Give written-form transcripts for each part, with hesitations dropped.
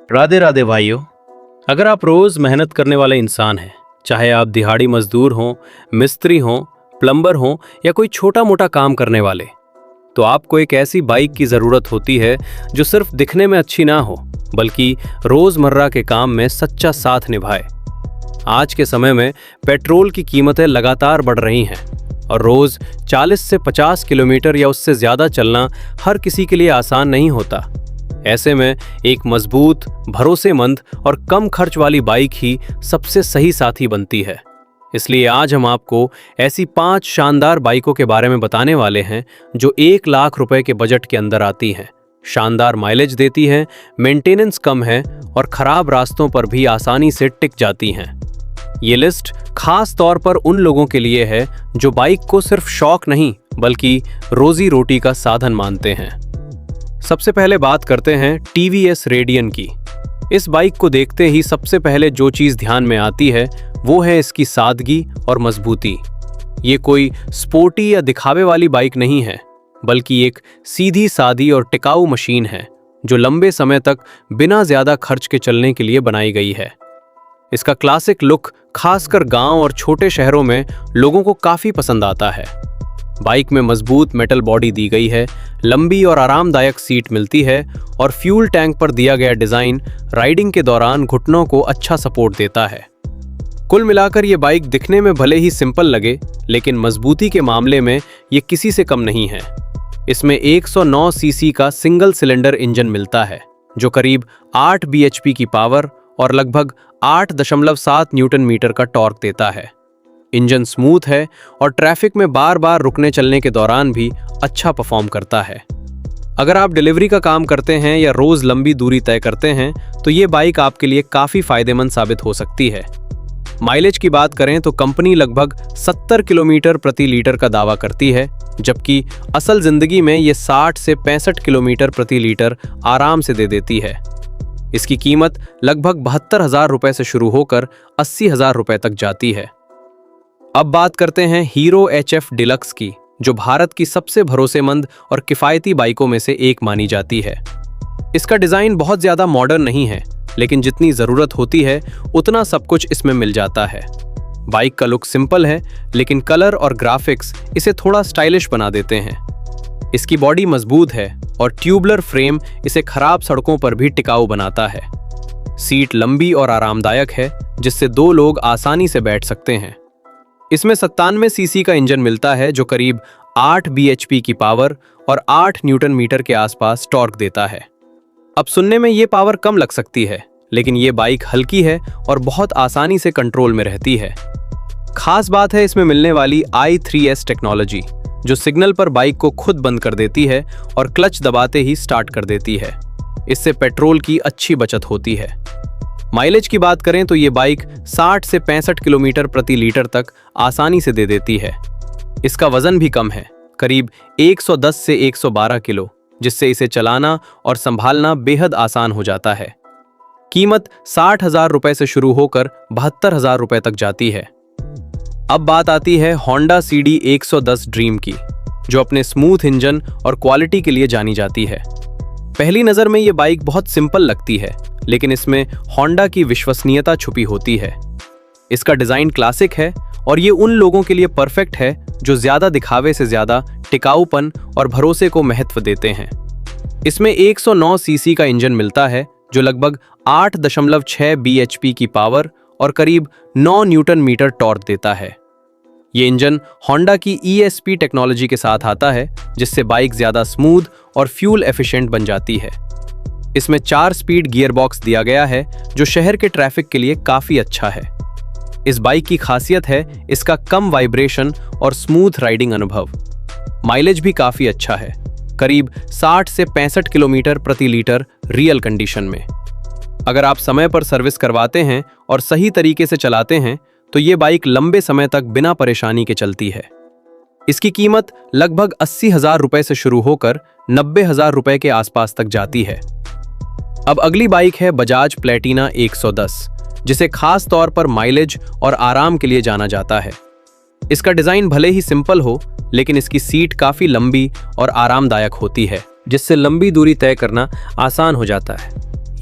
राधे राधे भाइयों। अगर आप रोज मेहनत करने वाले इंसान हैं, चाहे आप दिहाड़ी मजदूर हों, मिस्त्री हों, प्लम्बर हों या कोई छोटा मोटा काम करने वाले, तो आपको एक ऐसी बाइक की ज़रूरत होती है जो सिर्फ दिखने में अच्छी ना हो बल्कि रोज़मर्रा के काम में सच्चा साथ निभाए। आज के समय में पेट्रोल की कीमतें लगातार बढ़ रही हैं और रोज़ 40 से 50 किलोमीटर या उससे ज़्यादा चलना हर किसी के लिए आसान नहीं होता। ऐसे में एक मजबूत, भरोसेमंद और कम खर्च वाली बाइक ही सबसे सही साथी बनती है। इसलिए आज हम आपको ऐसी 5 शानदार बाइकों के बारे में बताने वाले हैं जो 1 लाख रुपए के बजट के अंदर आती हैं, शानदार माइलेज देती हैं, मेंटेनेंस कम है और खराब रास्तों पर भी आसानी से टिक जाती हैं। ये लिस्ट खास तौर पर उन लोगों के लिए है जो बाइक को सिर्फ शौक नहीं बल्कि रोजी रोटी का साधन मानते हैं। सबसे पहले बात करते हैं टीवीएस रेडियन की। इस बाइक को देखते ही सबसे पहले जो चीज़ ध्यान में आती है वो है इसकी सादगी और मजबूती। ये कोई स्पोर्टी या दिखावे वाली बाइक नहीं है, बल्कि एक सीधी सादी और टिकाऊ मशीन है जो लंबे समय तक बिना ज़्यादा खर्च के चलने के लिए बनाई गई है। इसका क्लासिक लुक खासकर गांव और छोटे शहरों में लोगों को काफ़ी पसंद आता है। बाइक में मजबूत मेटल बॉडी दी गई है, लंबी और आरामदायक सीट मिलती है और फ्यूल टैंक पर दिया गया डिज़ाइन राइडिंग के दौरान घुटनों को अच्छा सपोर्ट देता है। कुल मिलाकर ये बाइक दिखने में भले ही सिंपल लगे, लेकिन मजबूती के मामले में ये किसी से कम नहीं है। इसमें 109 सीसी का सिंगल सिलेंडर इंजन मिलता है जो करीब 8 bhp की पावर और लगभग 8.7 न्यूटन मीटर का टॉर्क देता है। इंजन स्मूथ है और ट्रैफिक में बार बार रुकने चलने के दौरान भी अच्छा परफॉर्म करता है। अगर आप डिलीवरी का काम करते हैं या रोज लंबी दूरी तय करते हैं तो ये बाइक आपके लिए काफ़ी फायदेमंद साबित हो सकती है। माइलेज की बात करें तो कंपनी लगभग 70 किलोमीटर प्रति लीटर का दावा करती है, जबकि असल जिंदगी में ये 60 से 65 किलोमीटर प्रति लीटर आराम से दे देती है। इसकी कीमत लगभग 72,000 रुपए से शुरू होकर 80,000 रुपए तक जाती है। अब बात करते हैं हीरो HF डिलक्स की, जो भारत की सबसे भरोसेमंद और किफ़ायती बाइकों में से एक मानी जाती है। इसका डिज़ाइन बहुत ज़्यादा मॉडर्न नहीं है, लेकिन जितनी ज़रूरत होती है उतना सब कुछ इसमें मिल जाता है। बाइक का लुक सिंपल है, लेकिन कलर और ग्राफिक्स इसे थोड़ा स्टाइलिश बना देते हैं। इसकी बॉडी मजबूत है और ट्यूबुलर फ्रेम इसे खराब सड़कों पर भी टिकाऊ बनाता है। सीट लंबी और आरामदायक है, जिससे 2 लोग आसानी से बैठ सकते हैं। इसमें 97 सीसी का इंजन मिलता है जो करीब 8 bhp की पावर और 8 न्यूटन मीटर के आसपास टॉर्क देता है। अब सुनने में ये पावर कम लग सकती है, लेकिन ये बाइक हल्की है और बहुत आसानी से कंट्रोल में रहती है। खास बात है इसमें मिलने वाली i3S टेक्नोलॉजी, जो सिग्नल पर बाइक को खुद बंद कर देती है और क्लच दबाते ही स्टार्ट कर देती है। इससे पेट्रोल की अच्छी बचत होती है। माइलेज की बात करें तो ये बाइक 60 से 65 किलोमीटर प्रति लीटर तक आसानी से दे देती है। इसका वजन भी कम है, करीब 110 से 112 किलो, जिससे इसे चलाना और संभालना बेहद आसान हो जाता है। कीमत 60,000 रुपए से शुरू होकर 72,000 रुपए तक जाती है। अब बात आती है होंडा CD 110 ड्रीम की, जो अपने स्मूथ इंजन और क्वालिटी के लिए जानी जाती है। पहली नज़र में ये बाइक बहुत सिंपल लगती है, लेकिन इसमें होंडा की विश्वसनीयता छुपी होती है। इसका डिज़ाइन क्लासिक है और ये उन लोगों के लिए परफेक्ट है जो ज़्यादा दिखावे से ज़्यादा टिकाऊपन और भरोसे को महत्व देते हैं। इसमें 109 सीसी का इंजन मिलता है जो लगभग 8.6 bhp की पावर और करीब 9 न्यूटन मीटर टॉर्क देता है। ये इंजन होंडा की ESP टेक्नोलॉजी के साथ आता है, जिससे बाइक ज़्यादा स्मूथ और फ्यूल एफिशिएंट बन जाती है। इसमें 4 स्पीड गियरबॉक्स दिया गया है जो शहर के ट्रैफिक के लिए काफ़ी अच्छा है। इस बाइक की खासियत है इसका कम वाइब्रेशन और स्मूथ राइडिंग अनुभव। माइलेज भी काफ़ी अच्छा है, करीब 60 से 65 किलोमीटर प्रति लीटर रियल कंडीशन में। अगर आप समय पर सर्विस करवाते हैं और सही तरीके से चलाते हैं तो ये बाइक लंबे समय तक बिना परेशानी के चलती है। इसकी कीमत लगभग 80,000 रुपए से शुरू होकर 90,000 रुपए के आसपास तक जाती है। अब अगली बाइक है बजाज प्लेटिना 110, जिसे खास तौर पर माइलेज और आराम के लिए जाना जाता है। इसका डिज़ाइन भले ही सिंपल हो, लेकिन इसकी सीट काफ़ी लंबी और आरामदायक होती है, जिससे लंबी दूरी तय करना आसान हो जाता है।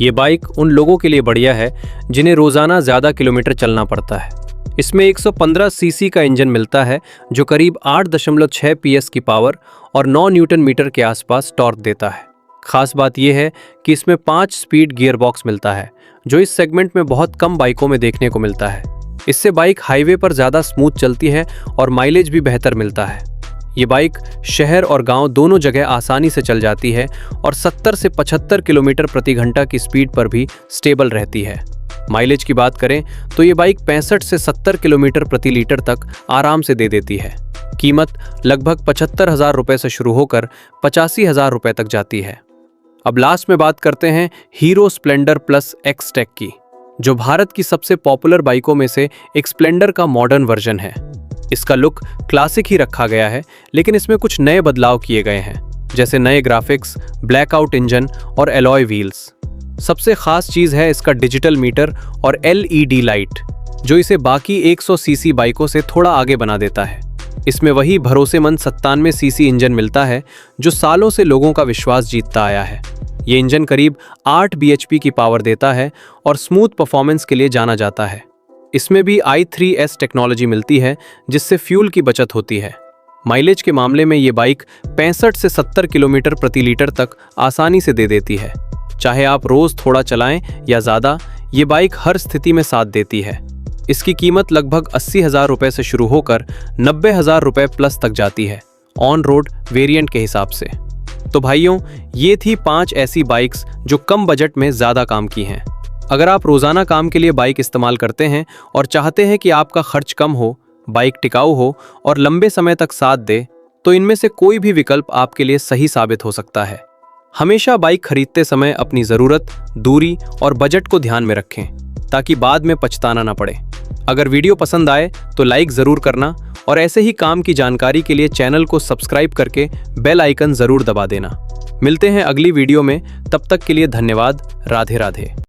ये बाइक उन लोगों के लिए बढ़िया है जिन्हें रोजाना ज़्यादा किलोमीटर चलना पड़ता है। इसमें 115 सीसी का इंजन मिलता है जो करीब 8.6 PS की पावर और 9 न्यूटन मीटर के आसपास टॉर्क देता है। खास बात यह है कि इसमें 5 स्पीड गियर बॉक्स मिलता है जो इस सेगमेंट में बहुत कम बाइकों में देखने को मिलता है। इससे बाइक हाईवे पर ज़्यादा स्मूथ चलती है और माइलेज भी बेहतर मिलता है। ये बाइक शहर और गांव दोनों जगह आसानी से चल जाती है और 70 से 75 किलोमीटर प्रति घंटा की स्पीड पर भी स्टेबल रहती है। माइलेज की बात करें तो ये बाइक 65 से 70 किलोमीटर प्रति लीटर तक आराम से दे देती है। कीमत लगभग 75,000 रुपये से शुरू होकर 85,000 रुपये तक जाती है। अब लास्ट में बात करते हैं Hero Splendor plus X Tech की, जो भारत की सबसे पॉपुलर बाइकों में से एक स्प्लेंडर का मॉडर्न वर्जन है। इसका लुक क्लासिक ही रखा गया है, लेकिन इसमें कुछ नए बदलाव किए गए हैं, जैसे नए ग्राफिक्स, ब्लैकआउट इंजन और एलॉय व्हील्स। सबसे खास चीज़ है इसका डिजिटल मीटर और LED लाइट, जो इसे बाकी 100 सीसी बाइकों से थोड़ा आगे बना देता है। इसमें वही भरोसेमंद 97 सीसी इंजन मिलता है जो सालों से लोगों का विश्वास जीतता आया है। ये इंजन करीब 8 bhp की पावर देता है और स्मूथ परफॉर्मेंस के लिए जाना जाता है। इसमें भी i3S टेक्नोलॉजी मिलती है जिससे फ्यूल की बचत होती है। माइलेज के मामले में ये बाइक 65 से 70 किलोमीटर प्रति लीटर तक आसानी से दे देती है। चाहे आप रोज थोड़ा चलाएं या ज़्यादा, ये बाइक हर स्थिति में साथ देती है। इसकी कीमत लगभग 80,000 रुपये से शुरू होकर 90,000 रुपये प्लस तक जाती है, ऑन रोड वेरिएंट के हिसाब से। तो भाइयों, ये थी 5 ऐसी बाइक्स जो कम बजट में ज़्यादा काम की हैं। अगर आप रोज़ाना काम के लिए बाइक इस्तेमाल करते हैं और चाहते हैं कि आपका खर्च कम हो, बाइक टिकाऊ हो और लंबे समय तक साथ दे, तो इनमें से कोई भी विकल्प आपके लिए सही साबित हो सकता है। हमेशा बाइक खरीदते समय अपनी ज़रूरत, दूरी और बजट को ध्यान में रखें ताकि बाद में पछताना ना पड़े। अगर वीडियो पसंद आए तो लाइक ज़रूर करना और ऐसे ही काम की जानकारी के लिए चैनल को सब्सक्राइब करके बेल आइकन ज़रूर दबा देना। मिलते हैं अगली वीडियो में, तब तक के लिए धन्यवाद। राधे राधे।